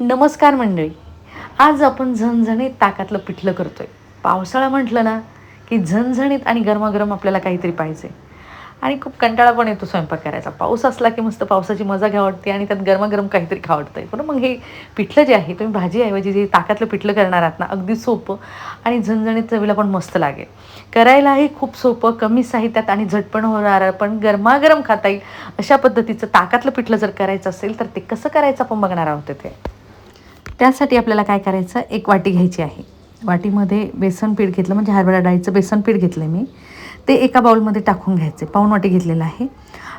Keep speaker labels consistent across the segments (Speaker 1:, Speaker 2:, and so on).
Speaker 1: नमस्कार मंडळी. आज आपण झणझणीत ताकातलं पिठलं करतोय. पावसाळा म्हटलं ना, की झणझणीत आणि गरमागरम आपल्याला काहीतरी पाहिजे आणि खूप कंटाळा पण येतो स्वयंपाक करायचा. पाऊस असला की मस्त पावसाची मजा घ्यावी वाटते आणि त्यात गरमागरम काहीतरी खावं वाटतंय. पण मग हे पिठलं जे आहे, तुम्ही भाजीऐवजी जे ताकातलं पिठलं करणार आहात ना, अगदी सोपं आणि झणझणीत चवीला पण मस्त लागेल. करायलाही खूप सोपं, कमी साहित्यात आणि झटपट होणारं, पण गरमागरम खाता येईल अशा पद्धतीचं ताकातलं पिठलं जर करायचं असेल, तर ते कसं करायचं आपण बघणार आहोत इथे. त्यासाठी आपल्याला काय करायचं, एक वाटी घ्यायची आहे. वाटीमध्ये बेसन पीठ घेतलं, म्हणजे हरभरा डाळीचं बेसन पीठ घेतलं आहे मी. ते एका बाउलमध्ये टाकून घ्यायचं. पाऊण वाटी घेतलेलं आहे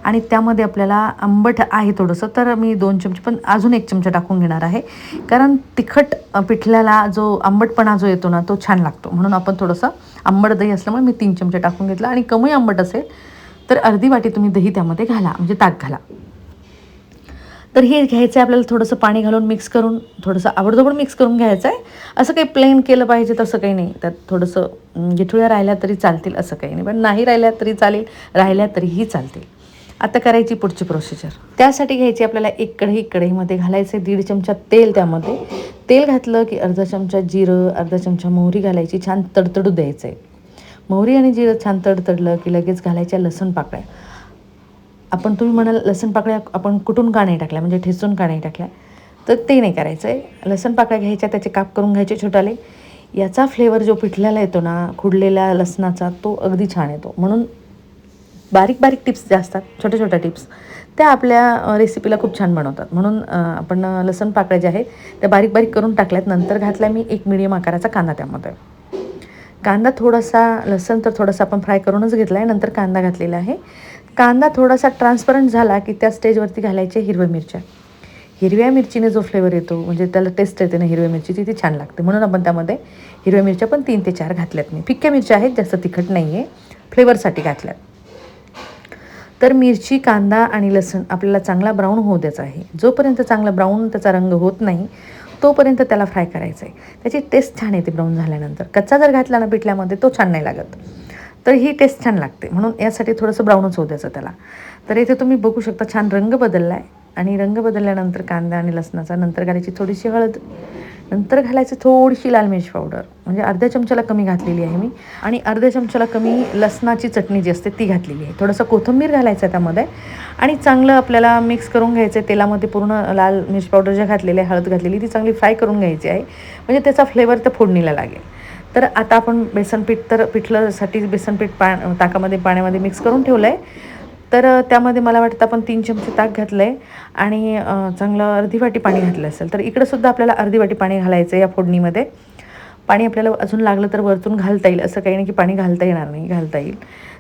Speaker 1: आणि त्यामध्ये आपल्याला आंबट आहे थोडंसं, तर मी 2 चमचे, पण अजून 1 चमचा टाकून घेणार आहे. कारण तिखट पिठल्याला जो आंबटपणा जो येतो ना, तो छान लागतो. म्हणून आपण थोडंसं आंबट दही असल्यामुळे मी 3 चमचे टाकून घेतलं आणि कमी आंबट असेल तर अर्धी वाटी तुम्ही दही त्यामध्ये घाला, म्हणजे ताक घाला. तर हे घ्यायचं आहे आपल्याला, थोडंसं पाणी घालून मिक्स करून, थोडंसं आवडजोबड मिक्स करून घ्यायचं आहे. असं काही प्लेन केलं पाहिजे तसं काही नाही. त्यात थोडंसं गिठुळ्या राहिल्या तरी चालतील असं काही नाही, पण नाही राहिल्या तरी चालेल, राहिल्या तरीही चालतील. आता करायची पुढची प्रोसिजर. त्यासाठी घ्यायची आपल्याला एक कढई. कढईमध्ये घालायचं 1.5 चमचा तेल. त्यामध्ये तेल घातलं की अर्धा चमचा जिरं, अर्धा चमचा मोहरी घालायची, छान तडतडू द्यायचं आहे. मोहरी आणि जिरं छान तडतडलं की लगेच घालायच्या लसूण पाकळ्या. तुम्ही म्हणाल लसूण पाकळ्या आपण कुटून का नाही टाकल्या, म्हणजे ठेचून का नाही टाकल्या, तर ते नाही करायचं आहे. लसूण पाकळ्या घ्यायच्या, त्याचे काप करून घ्यायचे छोटाले. याचा फ्लेवर जो पिठल्याला येतो ना, खुडलेल्या लसणाचा, तो अगदी छान येतो. म्हणून बारीक बारीक टिप्स ज्या असतात, छोट्या छोट्या टिप्स, त्या आपल्या रेसिपीला खूप छान बनवतात. म्हणून आपण लसूण पाकळ्या ज्या आहेत त्या बारीक बारीक करून टाकल्यात. नंतर घातला मी एक मीडियम आकाराचा कांदा. त्यामध्ये कांदा थोडासा, लसूण तर थोडासा आपण फ्राय करूनच घेतला आहे, नंतर कांदा घातलेला आहे. कांदा थोडासा ट्रान्सपरंट झाला की त्या स्टेजवरती घालायचे हिरव्या मिरच्या. हिरव्या मिरचीने जो फ्लेवर येतो, म्हणजे त्याला टेस्ट येते ना हिरव्या मिरचीची, ती छान लागते. म्हणून आपण त्यामध्ये हिरव्या मिरच्या पण 3 ते 4 घातल्यात मी. फिक्क्या मिरच्या आहेत, जास्त तिखट नाही आहे, फ्लेवरसाठी घातल्यात. तर मिरची, कांदा आणि लसूण आपल्याला चांगला ब्राऊन होऊ द्यायचा आहे. जोपर्यंत चांगला ब्राऊन त्याचा रंग होत नाही तोपर्यंत त्याला फ्राय करायचं आहे. त्याची टेस्ट छान येते ब्राऊन झाल्यानंतर. कच्चा जर घातला ना पिठल्यामध्ये तो छान नाही लागत. तर ही टेस्ट छान लागते, म्हणून यासाठी थोडंसं ब्राऊनच होऊ द्यायचं त्याला. तर इथे तुम्ही बघू शकता छान रंग बदलला आहे. आणि रंग बदलल्यानंतर कांदा आणि लसणाचा, नंतर घालायची थोडीशी हळद, नंतर घालायची थोडीशी लाल मिर्च पावडर, म्हणजे अर्ध्या चमच्याला कमी घातलेली आहे मी. आणि अर्ध्या चमच्याला कमी लसणाची चटणी जी असते ती घातलेली आहे. थोडंसं कोथिंबीर घालायचं आहे त्यामध्ये आणि चांगलं आपल्याला मिक्स करून घ्यायचं आहे. तेलामध्ये पूर्ण लाल मिर्च पावडर ज्या घातलेली आहे, हळद घातलेली, ती चांगली फ्राय करून घ्यायची आहे, म्हणजे त्याचा फ्लेवर त्या फोडणीला लागेल. तर आता आपण बेसनपीठ, तर पिठल्यासाठी बेसनपीठ ताकामध्ये, पाण्यामध्ये मिक्स करून ठेवलं आहे. तर त्यामध्ये मला वाटतं आपण 3 चमचे ताक घातलं आहे आणि चांगलं अर्धी वाटी पाणी घातलं असेल. तर इकडंसुद्धा आपल्याला अर्धी वाटी पाणी घालायचं आहे या फोडणीमध्ये. पाणी आपल्याला अजून लागलं तर वरतून घालता येईल, असं काही नाही की पाणी घालता येणार नाही, घालता येईल.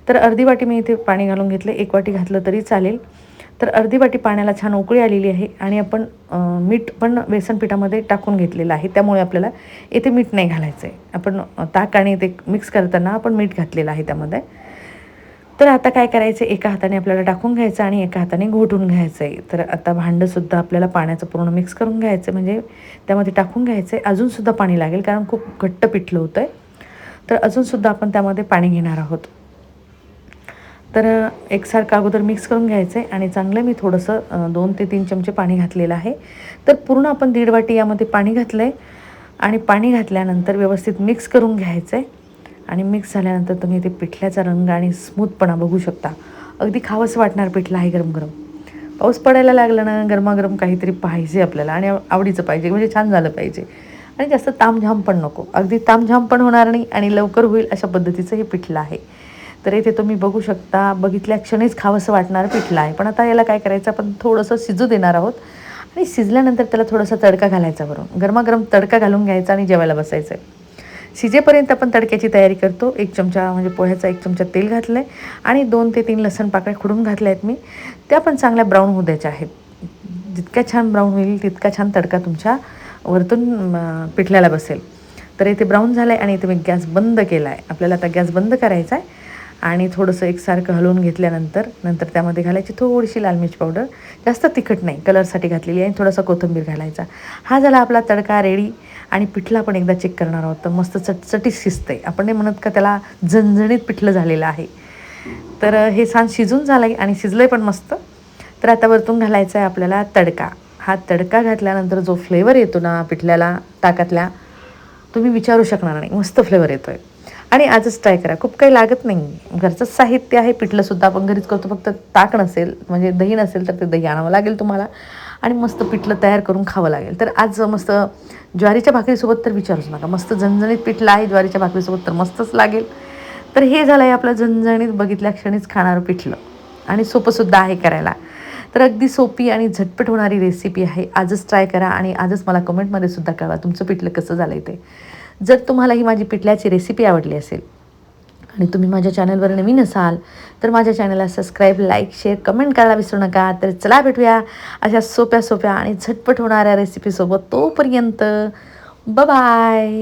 Speaker 1: तर अर्धी वाटी मी इथे पाणी घालून घेतलं. 1 वाटी घातलं तरी चालेल. तर अर्धी वाटी पाण्याला छान उकळी आलेली आहे आणि आपण मीठ पण बेसन पिठामध्ये टाकून घेतलेलं आहे, त्यामुळे आपल्याला इथे मीठ नाही घालायचं आहे. आपण ताक आणि ते मिक्स करताना आपण मीठ घातलेलं आहे त्यामध्ये. तर आता काय करायचं, एका हाताने आपल्याला टाकून घ्यायचं आणि एका हाताने घोटून घ्यायचं आहे. तर आता भांडंसुद्धा आपल्याला पाण्याचं पूर्ण मिक्स करून घ्यायचं, म्हणजे त्यामध्ये टाकून घ्यायचं आहे. अजूनसुद्धा पाणी लागेल, कारण खूप घट्ट पिठलं होतं आहे. तर अजूनसुद्धा आपण त्यामध्ये पाणी घेणार आहोत. तर एकसारखं अगोदर मिक्स करून घ्यायचं आहे आणि चांगलं मी थोडंसं 2 ते 3 चमचे पाणी घातलेलं आहे. तर पूर्ण आपण 1.5 वाटी यामध्ये पाणी घातलं आहे आणि पाणी घातल्यानंतर व्यवस्थित मिक्स करून घ्यायचं आहे. आणि मिक्स झाल्यानंतर तुम्ही ते पिठल्याचा रंग आणि स्मूथपणा बघू शकता. अगदी खावंसं वाटणार पिठलं आहे गरम गरम. पाऊस पडायला लागला ना, गरमागरम काहीतरी पाहिजे आपल्याला आणि आवडीचं पाहिजे, म्हणजे छान झालं पाहिजे. आणि जास्त तामझाम पण नको, अगदी तामझाम पण होणार नाही आणि लवकर होईल अशा पद्धतीचं हे पिठलं आहे. तर इथे तुम्ही बघू शकता, बघितल्या क्षणीच खावंसं वाटणारं पिठलं आहे. पण आता याला काय करायचं, आपण थोडंसं शिजू देणार आहोत आणि शिजल्यानंतर त्याला थोडासा तडका घालायचा. बरोबर गरमागरम तडका घालून घ्यायचा आणि जेवायला बसायचं आहे. शिजेपर्यंत आपण तडक्याची तयारी करतो. 1 चमचा, म्हणजे पोह्याचा 1 चमचा तेल घातलं आहे आणि 2 ते 3 लसूण पाकळ्या खुडून घातल्या आहेत मी. त्या पण चांगल्या ब्राऊन होऊ द्यायच्या आहेत. जितक्या छान ब्राऊन होईल तितका छान तडका तुमच्या वरतून पिठल्याला बसेल. तर इथे ब्राऊन झालं आहे आणि इथे मी गॅस बंद केला आहे. आपल्याला आता गॅस बंद करायचा आहे आणि थोडंसं एकसारखं हलवून घेतल्यानंतर त्यामध्ये घालायची थोडीशी लाल मिर्च पावडर, जास्त तिखट नाही, कलरसाठी घातलेली आहे. थोडासा कोथिंबीर घालायचा. हा झाला आपला तडका रेडी. आणि पिठलं आपण एकदा चेक करणार आहोत. तर मस्त चटचटीत शिजतं आहे. आपण नाही म्हणत का त्याला झणझणीत पिठलं झालेलं आहे. तर हे छान शिजून झालं आहे आणि शिजलं आहे पण मस्त. तर आता वरतून घालायचं आहे आपल्याला तडका. हा तडका घातल्यानंतर जो फ्लेवर येतो ना पिठल्याला ताकातल्या, तुम्ही विचारू शकणार नाही, मस्त फ्लेवर येतो आहे. आणि आजच ट्राय करा, खूप काही लागत नाही, घरचंच साहित्य आहे. पिठलंसुद्धा आपण घरीच करतो, फक्त ताक नसेल म्हणजे दही नसेल तर ते दही आणावं लागेल तुम्हाला आणि मस्त पिठलं तयार करून खावं लागेल. तर आज मस्त ज्वारीच्या भाकरीसोबत तर विचारूच नका, मस्त झणझणीत पिठलं आहे ज्वारीच्या भाकरीसोबत तर मस्तच लागेल. तर हे झालं आहे आपलं झणझणीत बघितल्या क्षणीच खाणारं पिठलं आणि सोपंसुद्धा आहे करायला. तर अगदी सोपी आणि झटपट होणारी रेसिपी आहे. आजच ट्राय करा आणि आजच मला कमेंटमध्ये सुद्धा कळवा तुमचं पिठलं कसं झालं आहे ते. जर तुम्हाला ही माझी पिठल्याची रेसिपी आवडली असेल आणि तुम्ही माझ्या चॅनलवर नवीन असाल तर माझ्या चॅनलला सबस्क्राईब, लाईक, शेअर, कमेंट करायला विसरू नका. तर चला भेटूया अशा सोप्या सोप्या आणि झटपट होणाऱ्या रेसिपीसोबत. तोपर्यंत बाय.